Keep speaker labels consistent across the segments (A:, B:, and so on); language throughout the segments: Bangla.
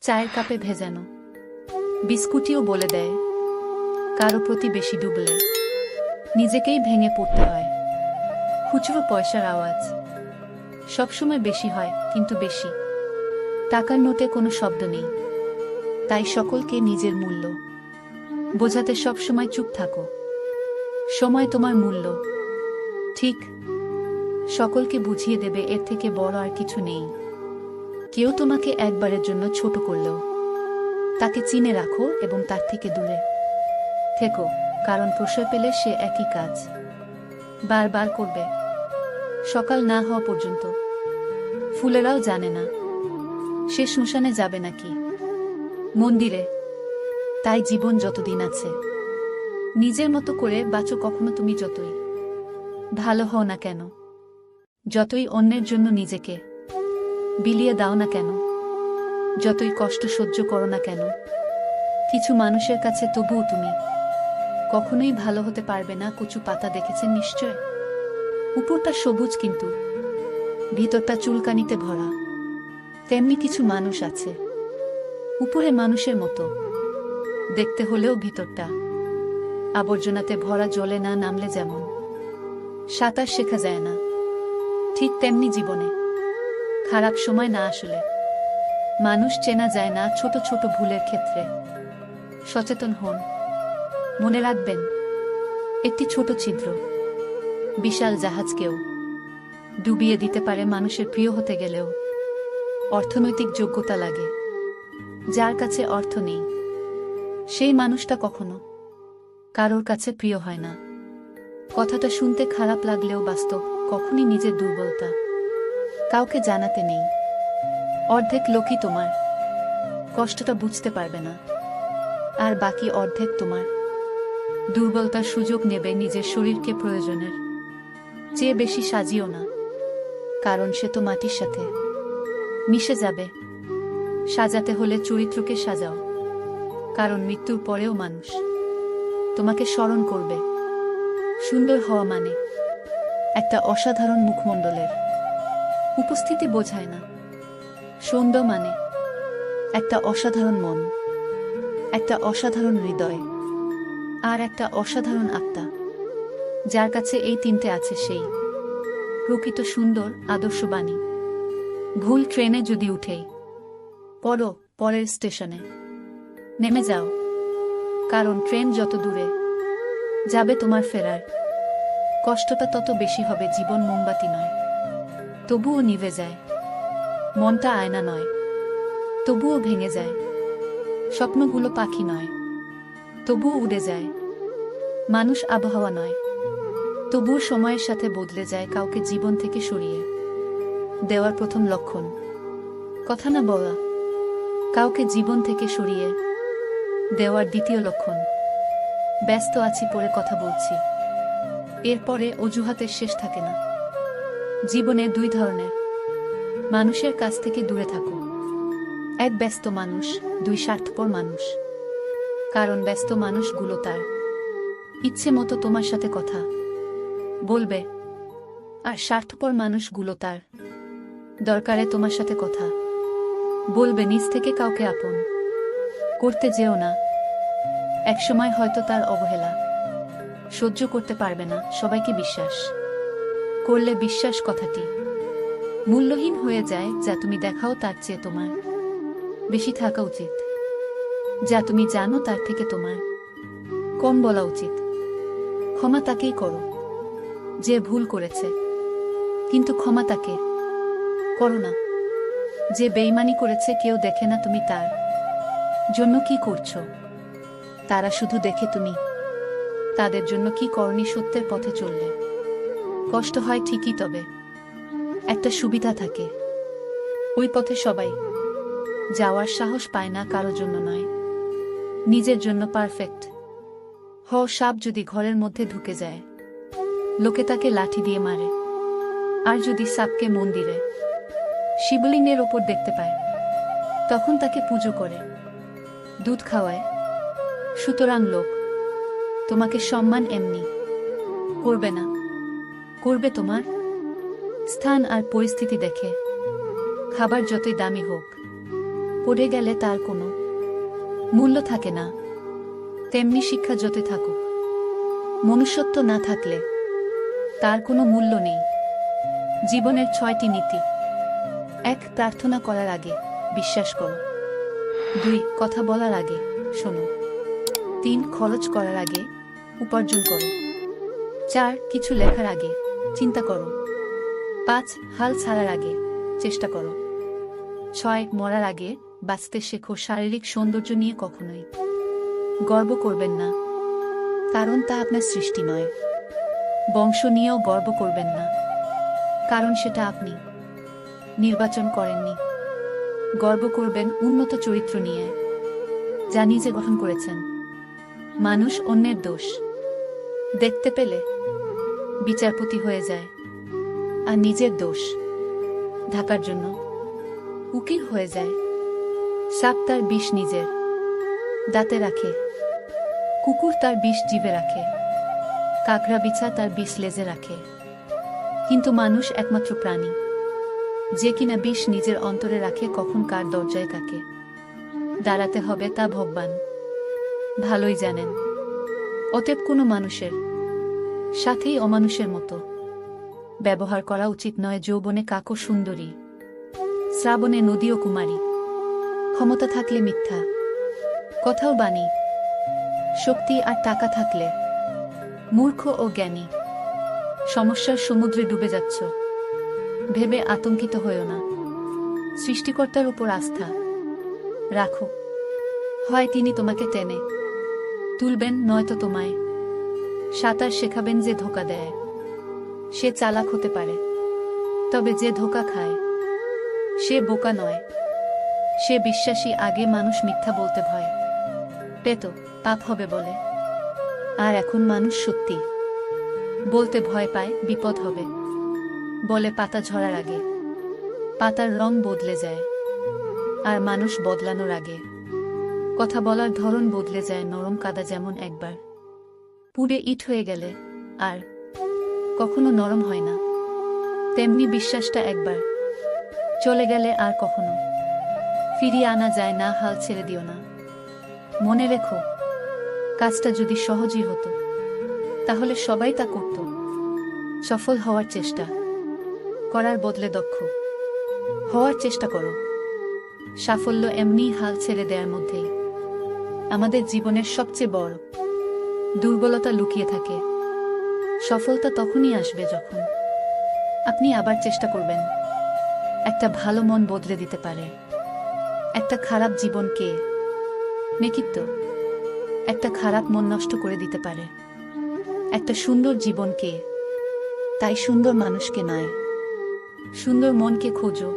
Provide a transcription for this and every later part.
A: চায়ের কাপে ভেজানো বিস্কুটিও বলে দেয় কারো প্রতি বেশি ডুবলে নিজেকেই ভেঙে পড়তে হয়। খুচরো পয়সার আওয়াজ সবসময় বেশি হয়, কিন্তু বেশি টাকার নোটে কোনো শব্দ নেই। তাই সকলকে নিজের মূল্য বোঝাতে সবসময় চুপ থাকো। সময় তোমার মূল্য ঠিক সকলকে বুঝিয়ে দেবে, এর থেকে বড় আর কিছু নেই। কেউ তোমাকে একবারের জন্য ছোট করলেও তাকে চিনে রাখো এবং তার থেকে দূরে থেকো, কারণ প্রশ্রয় পেলে সে একই কাজ বারবার করবে। সকাল না হওয়া পর্যন্ত ফুলেরাও জানে না সে শ্মশানে যাবে নাকি মন্দিরে। তাই জীবন যতদিন আছে নিজের মতো করে বাঁচো। কখনো তুমি যতই ভালো হও না কেন, যতই অন্যের জন্য নিজেকে বিলিয়ে দাও না কেন, যতই কষ্ট সহ্য করো না কেন, কিছু মানুষের কাছে তবুও তুমি কখনোই ভালো হতে পারবে না। কচু পাতা দেখেছেন নিশ্চয়, উপরটা সবুজ কিন্তু ভিতরটা চুলকানিতে ভরা। তেমনি কিছু মানুষ আছে, উপরে মানুষের মতো দেখতে হলেও ভিতরটা আবর্জনাতে ভরা। জলে না নামলে যেমন সাঁতার শেখা যায় না, ঠিক তেমনি জীবনে খারাপ সময় না আসলে মানুষ চেনা যায় না। ছোট ছোট ভুলের ক্ষেত্রে সচেতন হন। মনে রাখবেন, একটি ছোট ছিদ্র বিশাল জাহাজকেও ডুবিয়ে দিতে পারে। মানুষের প্রিয় হতে গেলেও অর্থনৈতিক যোগ্যতা লাগে। যার কাছে অর্থ নেই সেই মানুষটা কখনো কারোর কাছে প্রিয় হয় না। কথাটা শুনতে খারাপ লাগলেও বাস্তব। কখনই নিজের দুর্বলতা কাউকে জানাতে নেই। অর্ধেক লোকই তোমার কষ্টটা বুঝতে পারবে না, আর বাকি অর্ধেক তোমার দুর্বলতার সুযোগ নেবে। নিজের শরীরকে প্রয়োজনের চেয়ে বেশি সাজিও না, কারণ সে তো মাটির সাথে মিশে যাবে। সাজাতে হলে চরিত্রকে সাজাও, কারণ মৃত্যুর পরেও মানুষ তোমাকে স্মরণ করবে। সুন্দর হওয়া মানে একটা অসাধারণ মুখমণ্ডলের উপস্থিতি বোঝায় না। সৌন্দর্য মানে একটা অসাধারণ মন, একটা অসাধারণ হৃদয়, আর একটা অসাধারণ আত্মা। যার কাছে এই তিনটে আছে সেই প্রকৃত সুন্দর। আদর্শবাণী ভুল ট্রেনে যদি উঠেই পড়ো, পরের স্টেশনে নেমে যাও, কারণ ট্রেন যত দূরে যাবে তোমার ফেরার কষ্টটা তত বেশি হবে। জীবন মোমবাতি নয়, তবুও নিভে যায়। মনটা আয়না নয়, তবুও ভেঙে যায়। স্বপ্নগুলো পাখি নয়, তবুও উড়ে যায়। মানুষ আবহাওয়া নয়, তবুও সময়ের সাথে বদলে যায়। কাউকে জীবন থেকে সরিয়ে দেওয়ার প্রথম লক্ষণ কথা না বলা, কাউকে জীবন থেকে সরিয়ে দেওয়ার দ্বিতীয় লক্ষণ ব্যস্ত আছি পরে কথা বলছি। এরপরে অজুহাতের শেষ থাকে না। জীবনে দুই ধরনের মানুষের কাছ থেকে দূরে থাকো। এক ব্যস্ত মানুষ, দুই স্বার্থপর মানুষ। কারণ ব্যস্ত মানুষগুলো তার ইচ্ছে মতো তোমার সাথে কথা বলবে, আর স্বার্থপর মানুষগুলো তার দরকারে তোমার সাথে কথা বলবে। নিজ থেকে কাউকে আপন করতে যেও না। একসময় হয়তো তার অবহেলা সহ্য করতে পারবে না। সবাইকে বিশ্বাস করলে বিশ্বাস কথাটি মূল্যহীন হয়ে যায়। যা তুমি দেখাও তার চেয়ে তোমার বেশি থাকা উচিত। যা তুমি জানো তার থেকে তোমার কম বলা উচিত। ক্ষমা তাকেই করো যে ভুল করেছে, কিন্তু ক্ষমা তাকে করো না যে বেইমানি করেছে। কেউ দেখে না তুমি তার জন্য কি করছো, তারা শুধু দেখে তুমি তাদের জন্য কি করনি। সত্যের পথে চললে কষ্ট হয় ঠিকই, তবে একটা সুবিধা থাকে, ওই পথে সবাই যাওয়ার সাহস পায় না। কারো জন্য নয়, নিজের জন্য পারফেক্ট হও। সাপ যদি ঘরের মধ্যে ঢুকে যায়, লোকে তাকে লাঠি দিয়ে মারে। আর যদি সাপকে মন্দিরে শিবলিঙ্গের ওপর দেখতে পায়, তখন তাকে পুজো করে, দুধ খাওয়ায়। সুতরাং লোক তোমাকে সম্মান এমনি করবে না, করবে তোমার স্থান আর পরিস্থিতি দেখে। খাবার যতই দামি হোক, পড়ে গেলে তার কোনো মূল্য থাকে না। তেমনি শিক্ষা যতই থাকুক, মনুষ্যত্ব না থাকলে তার কোনো মূল্য নেই। জীবনের 6টি নীতি। 1. প্রার্থনা করার আগে বিশ্বাস করো। 2. কথা বলার আগে শোনো। 3. খরচ করার আগে উপার্জন করো। 4. কিছু লেখার আগে চিন্তা করো। 5. হাল ছাড়ার আগে চেষ্টা করো। 6. মরার আগে বাঁচতে শেখো। শারীরিক সৌন্দর্য নিয়ে কখনোই গর্ব করবেন না, কারণ তা আপনার সৃষ্টি নয়। বংশ নিয়েও গর্ব করবেন না, কারণ সেটা আপনি নির্বাচন করেননি। গর্ব করবেন উন্নত চরিত্র নিয়ে, যা নিজে গঠন করেছেন। মানুষ অন্যের দোষ দেখতে পেলে বিচারপতি হয়ে যায়, আর নিজের দোষ ঢাকার জন্য উকিল হয়ে যায়। সাপ তার বিষ নিজের দাঁতে রাখে, কুকুর তার বিষ জিভে রাখে, কাকড়া বিছা তার বিষ লেজে রাখে। কিন্তু মানুষ একমাত্র প্রাণী যে কিনা বিষ নিজের অন্তরে রাখে। কখন কার দরজায় কাকে দাঁড়াতে হবে তা ভগবান ভালোই জানেন। অতএব কোনো মানুষের সাথেই অমানুষের মতো ব্যবহার করা উচিত নয়। যৌবনে কাকও সুন্দরী, শ্রাবণে নদী ও কুমারী। ক্ষমতা থাকলে মিথ্যা কথাও বাণী, শক্তি আর টাকা থাকলে মূর্খ ও জ্ঞানী। সমস্যার সমুদ্রে ডুবে যাচ্ছ ভেবে আতঙ্কিত হয়েও না। সৃষ্টিকর্তার উপর আস্থা রাখো, হয় তিনি তোমাকে টেনে তুলবেন, নয়তো তোমায় সাঁতার শেখাবেন। যে ধোঁকা দেয় সে চালাক হতে পারে, তবে যে ধোঁকা খায় সে বোকা নয়, সে বিশ্বাসী। আগে মানুষ মিথ্যা বলতে ভয় পেত, পাপ হবে বলে। আর এখন মানুষ সত্যি বলতে ভয় পায়, বিপদ হবে বলে। পাতা ঝরার আগে পাতার রং বদলে যায়, আর মানুষ বদলানোর আগে কথা বলার ধরন বদলে যায়। নরম কাদা যেমন একবার পুড়ে ইট হয়ে গেলে আর কখনো নরম হয় না, তেমনি বিশ্বাসটা একবার চলে গেলে আর কখনো ফিরিয়ে আনা যায় না। হাল ছেড়ে দিও না। মনে রেখো, কাজটা যদি সহজই হতো তাহলে সবাই তা করত। সফল হওয়ার চেষ্টা করার বদলে দক্ষ হওয়ার চেষ্টা করো। সাফল্য এমনি হাল ছেড়ে দেওয়ার মধ্যেই। আমাদের জীবনের সবচেয়ে বড় দুর্বলতা লুকিয়ে থাকে। সফলতা তখনই আসবে যখন আপনি আবার চেষ্টা করবেন। একটা ভালো মন বদলে দিতে পারে একটা খারাপ জীবনকে। নেকিত্ব একটা খারাপ মন নষ্ট করে দিতে পারে একটা সুন্দর জীবনকে। তাই সুন্দর মানুষকে নয়, সুন্দর মনকে খোঁজো।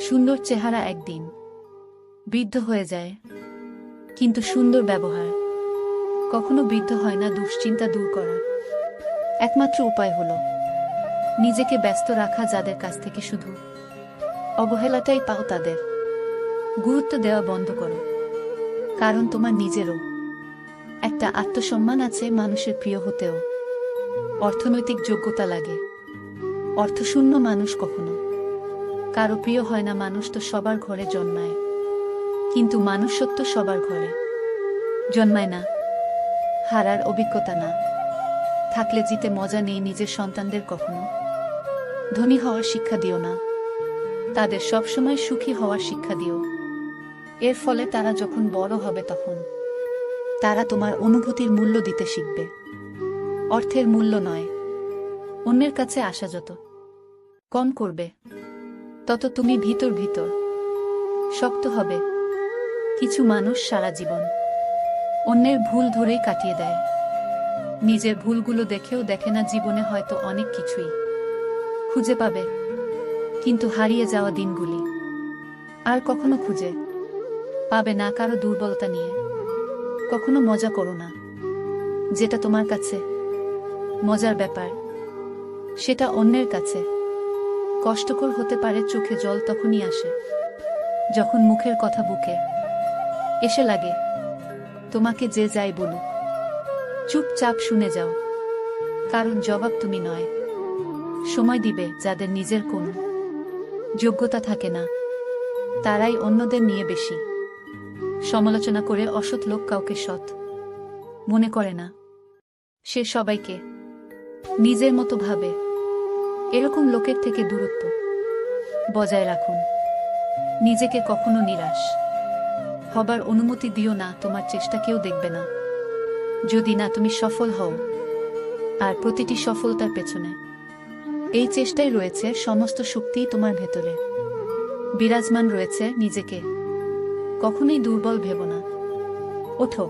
A: সুন্দর চেহারা একদিন বৃদ্ধ হয়ে যায়, কিন্তু সুন্দর ব্যবহার কখনো বৃদ্ধ হয় না। দুশ্চিন্তা দূর করার একমাত্র উপায় হলো নিজেকে ব্যস্ত রাখা। যাদের কাছ থেকে শুধু অবহেলাটাই পাও তাদের গুরুত্ব দেওয়া বন্ধ করো, কারণ তোমার নিজেরও একটা আত্মসম্মান আছে। মানুষের প্রিয় হতেও অর্থনৈতিক যোগ্যতা লাগে। অর্থশূন্য মানুষ কখনো কারো প্রিয় হয় না। মানুষ তো সবার ঘরে জন্মায়, কিন্তু মানুষত্ব সবার ঘরে জন্মায় না। হারার অভিজ্ঞতা না থাকলে জিতে মজা নেই। নিজের সন্তানদের কখনো ধনী হওয়ার শিক্ষা দিও না, তাদের সবসময় সুখী হওয়ার শিক্ষা দিও। এর ফলে তারা যখন বড় হবে তখন তারা তোমার অনুভূতির মূল্য দিতে শিখবে, অর্থের মূল্য নয়। অন্যের কাছে আসা যত কম করবে তত তুমি ভিতর ভিতর শক্ত হবে। কিছু মানুষ সারা জীবন অন্যের ভুল ধরেই কাটিয়ে দেয়, নিজের ভুলগুলো দেখেও দেখে না। জীবনে হয়তো অনেক কিছুই খুঁজে পাবে, কিন্তু হারিয়ে যাওয়া দিনগুলি আর কখনো খুঁজে পাবে না। কারো দুর্বলতা নিয়ে কখনো মজা করো না। যেটা তোমার কাছে মজার ব্যাপার সেটা অন্যের কাছে কষ্টকর হতে পারে। চোখে জল তখনই আসে যখন মুখের কথা বুকে এসে লাগে। তোমাকে যে যাই বলুক চুপচাপ শুনে যাও, কারণ জবাব তুমি নয়, সময় দিবে যাদের নিজের কোনো যোগ্যতা থাকে না। তারাই অন্যদের নিয়ে বেশি সমালোচনা করে। অসৎ লোক কাউকে সৎ মনে করে না, সে সবাইকে নিজের মতো ভাবে। এরকম লোকের থেকে দূরত্ব বজায় রাখুন। নিজেকে কখনো নিরাশ হবার অনুমতি দিও না। তোমার চেষ্টা কেউ দেখবে না যদি না তুমি সফল হও, আর প্রতিটি সফলতার পেছনে এই চেষ্টাই রয়েছে। সমস্ত শক্তি তোমার ভেতরে বিরাজমান রয়েছে। নিজেকে কখনোই দুর্বল ভেবো না। ওঠো,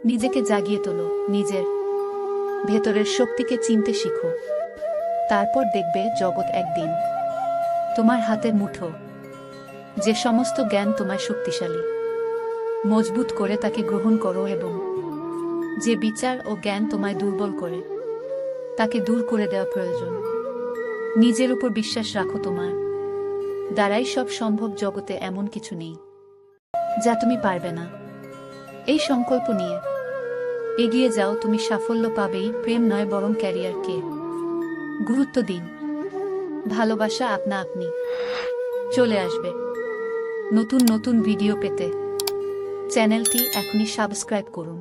A: নিজেকে জাগিয়ে তোলো, নিজের ভেতরের শক্তিকে চিনতে শিখো। তারপর দেখবে জগৎ একদিন তোমার হাতের মুঠো। যে সমস্ত জ্ঞান তোমার শক্তিশালী মজবুত করে তাকে গ্রহণ করো, এবং যে বিচার ও জ্ঞান তোমায় দুর্বল করে তাকে দূর করে দেওয়া প্রয়োজন। নিজের উপর বিশ্বাস রাখো, তোমার দ্বারাই সব সম্ভব। জগতে এমন কিছু নেই যা তুমি পারবে না। এই সংকল্প নিয়ে এগিয়ে যাও, তুমি সাফল্য পাবেই। প্রেম নয় বরং ক্যারিয়ারকে গুরুত্ব দিন। ভালোবাসা আপনা আপনি চলে আসবে। নতুন নতুন ভিডিও পেতে চ্যানেলটি এখনই সাবস্ক্রাইব করুন।